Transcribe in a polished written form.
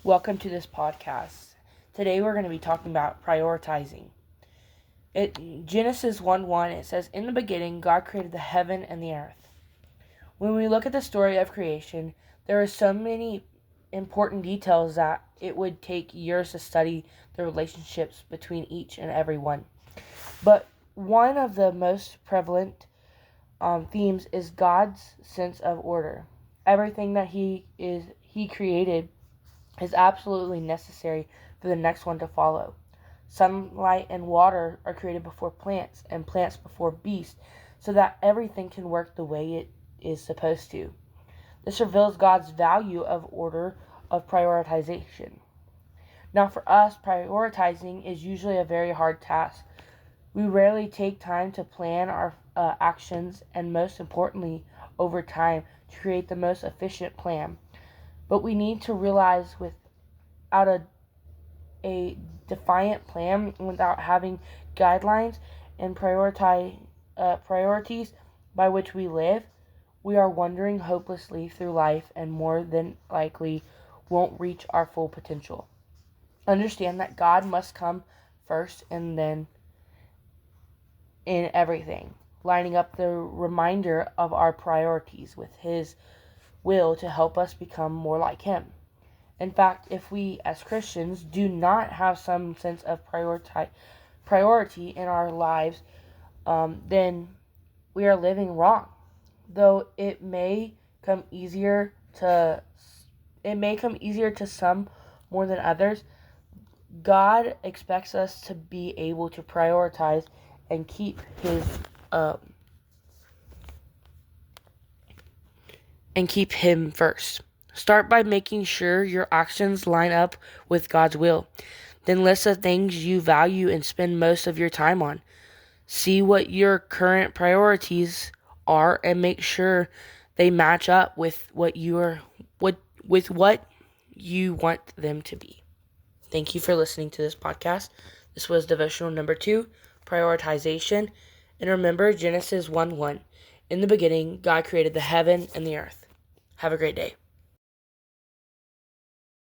Welcome to this podcast. Today we're going to be talking about prioritizing. Genesis 1:1, it says, "In the beginning, God created the heaven and the earth." When we look at the story of creation, there are so many important details that it would take years to study the relationships between each and every one. But one of the most prevalent themes is God's sense of order. Everything that He created is absolutely necessary for the next one to follow. Sunlight and water are created before plants, and plants before beasts, so that everything can work the way it is supposed to. This reveals God's value of order, of prioritization. Now for us, prioritizing is usually a very hard task. We rarely take time to plan our actions, and most importantly, over time, to create the most efficient plan. But we need to realize without a defiant plan, without having guidelines and priorities by which we live, we are wandering hopelessly through life and more than likely won't reach our full potential. Understand that God must come first and then in everything, lining up the reminder of our priorities with His will to help us become more like Him. In fact, if we as Christians do not have some sense of priority in our lives, then we are living wrong. Though it may come easier to some more than others, God expects us to be able to prioritize and keep Him first. Start by making sure your actions line up with God's will. Then list the things you value and spend most of your time on. See what your current priorities are and make sure they match up with what you want them to be. Thank you for listening to this podcast. This was devotional number 2, prioritization. And remember Genesis 1:1. In the beginning, God created the heaven and the earth. Have a great day.